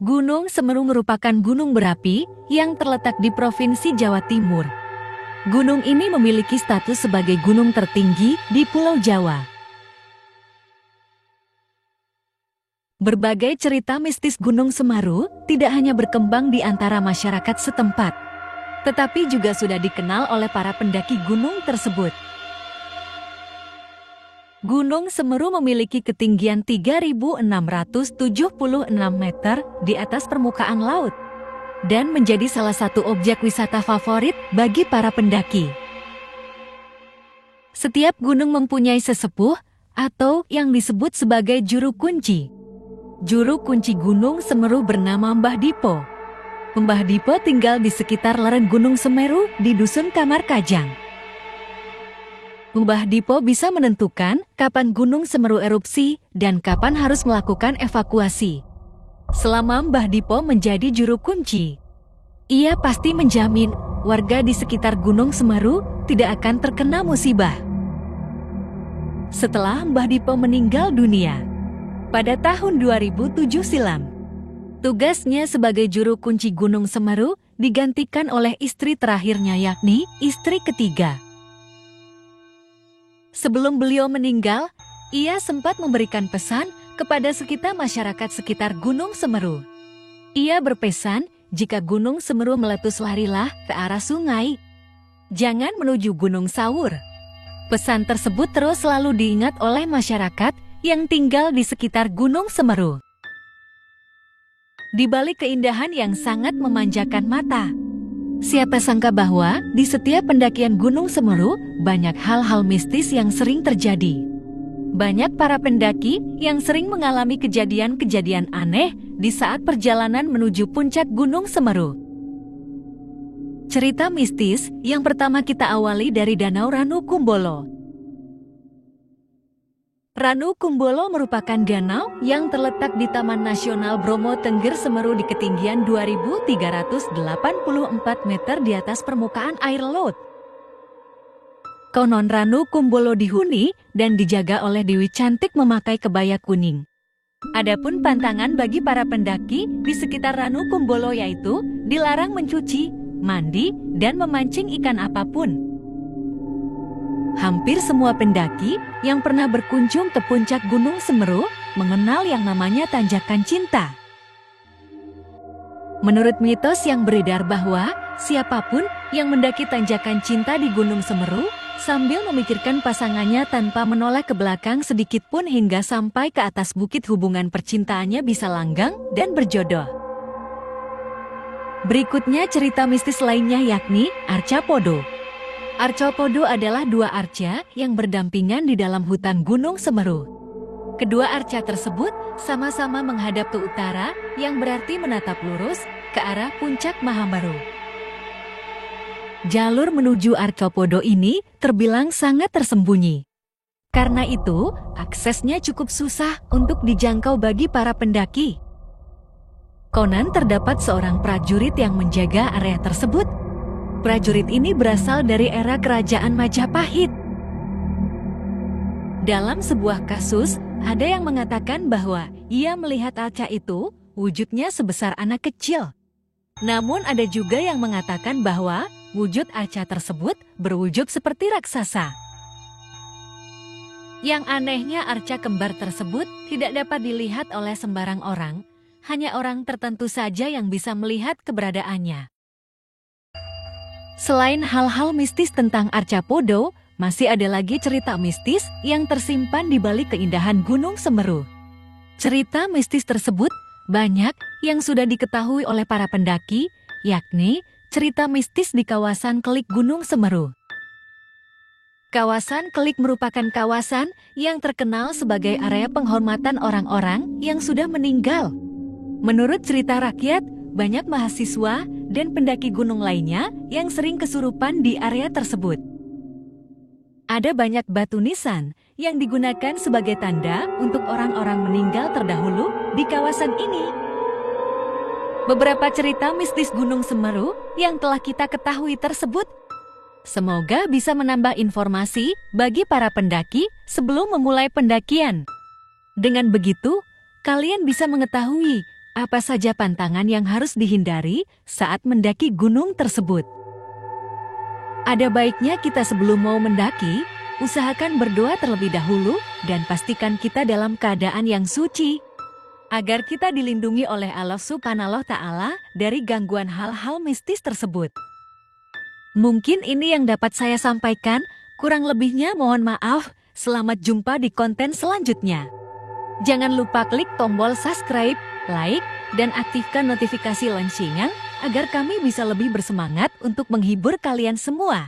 Gunung Semeru merupakan gunung berapi yang terletak di Provinsi Jawa Timur. Gunung ini memiliki status sebagai gunung tertinggi di Pulau Jawa. Berbagai cerita mistis Gunung Semeru tidak hanya berkembang di antara masyarakat setempat, tetapi juga sudah dikenal oleh para pendaki gunung tersebut. Gunung Semeru memiliki ketinggian 3.676 meter di atas permukaan laut dan menjadi salah satu objek wisata favorit bagi para pendaki. Setiap gunung mempunyai sesepuh atau yang disebut sebagai juru kunci. Juru kunci Gunung Semeru bernama Mbah Dipo. Mbah Dipo tinggal di sekitar lereng Gunung Semeru di Dusun Kamar Kajang. Mbah Dipo bisa menentukan kapan Gunung Semeru erupsi dan kapan harus melakukan evakuasi. Selama Mbah Dipo menjadi juru kunci, ia pasti menjamin warga di sekitar Gunung Semeru tidak akan terkena musibah. Setelah Mbah Dipo meninggal dunia pada tahun 2007 silam, tugasnya sebagai juru kunci Gunung Semeru digantikan oleh istri terakhirnya, yakni istri ketiga. Sebelum beliau meninggal, ia sempat memberikan pesan kepada sekitar masyarakat sekitar Gunung Semeru. Ia berpesan, jika Gunung Semeru meletus larilah ke arah sungai. Jangan menuju Gunung Sawur. Pesan tersebut terus selalu diingat oleh masyarakat yang tinggal di sekitar Gunung Semeru. Di balik keindahan yang sangat memanjakan mata, siapa sangka bahwa di setiap pendakian Gunung Semeru banyak hal-hal mistis yang sering terjadi. Banyak para pendaki yang sering mengalami kejadian-kejadian aneh di saat perjalanan menuju puncak Gunung Semeru. Cerita mistis yang pertama kita awali dari Danau Ranu Kumbolo. Ranu Kumbolo merupakan danau yang terletak di Taman Nasional Bromo Tengger Semeru di ketinggian 2.384 meter di atas permukaan air laut. Konon Ranu Kumbolo dihuni dan dijaga oleh Dewi Cantik memakai kebaya kuning. Adapun pantangan bagi para pendaki di sekitar Ranu Kumbolo yaitu dilarang mencuci, mandi, dan memancing ikan apapun. Hampir semua pendaki yang pernah berkunjung ke puncak Gunung Semeru mengenal yang namanya tanjakan cinta. Menurut mitos yang beredar bahwa siapapun yang mendaki tanjakan cinta di Gunung Semeru sambil memikirkan pasangannya tanpa menoleh ke belakang sedikit pun hingga sampai ke atas bukit, hubungan percintaannya bisa langgang dan berjodoh. Berikutnya cerita mistis lainnya yakni Arca Podo. Arca Podo adalah dua arca yang berdampingan di dalam hutan Gunung Semeru. Kedua arca tersebut sama-sama menghadap ke utara yang berarti menatap lurus ke arah puncak Mahameru. Jalur menuju Arca Podo ini terbilang sangat tersembunyi. Karena itu, aksesnya cukup susah untuk dijangkau bagi para pendaki. Konon terdapat seorang prajurit yang menjaga area tersebut. Prajurit ini berasal dari era Kerajaan Majapahit. Dalam sebuah kasus, ada yang mengatakan bahwa ia melihat arca itu wujudnya sebesar anak kecil. Namun ada juga yang mengatakan bahwa wujud arca tersebut berwujud seperti raksasa. Yang anehnya arca kembar tersebut tidak dapat dilihat oleh sembarang orang, hanya orang tertentu saja yang bisa melihat keberadaannya. Selain hal-hal mistis tentang Arca Podo, masih ada lagi cerita mistis yang tersimpan di balik keindahan Gunung Semeru. Cerita mistis tersebut banyak yang sudah diketahui oleh para pendaki, yakni cerita mistis di kawasan Kelik Gunung Semeru. Kawasan Kelik merupakan kawasan yang terkenal sebagai area penghormatan orang-orang yang sudah meninggal. Menurut cerita rakyat, banyak mahasiswa dan pendaki gunung lainnya yang sering kesurupan di area tersebut. Ada banyak batu nisan yang digunakan sebagai tanda untuk orang-orang meninggal terdahulu di kawasan ini. Beberapa cerita mistis Gunung Semeru yang telah kita ketahui tersebut semoga bisa menambah informasi bagi para pendaki sebelum memulai pendakian. Dengan begitu, kalian bisa mengetahui Apa saja pantangan yang harus dihindari saat mendaki gunung tersebut? Ada baiknya kita sebelum mau mendaki, usahakan berdoa terlebih dahulu dan pastikan kita dalam keadaan yang suci, agar kita dilindungi oleh Allah Subhanahu wa Ta'ala dari gangguan hal-hal mistis tersebut. Mungkin ini yang dapat saya sampaikan, kurang lebihnya mohon maaf. Selamat jumpa di konten selanjutnya. Jangan lupa klik tombol subscribe, like, dan aktifkan notifikasi loncengnya agar kami bisa lebih bersemangat untuk menghibur kalian semua.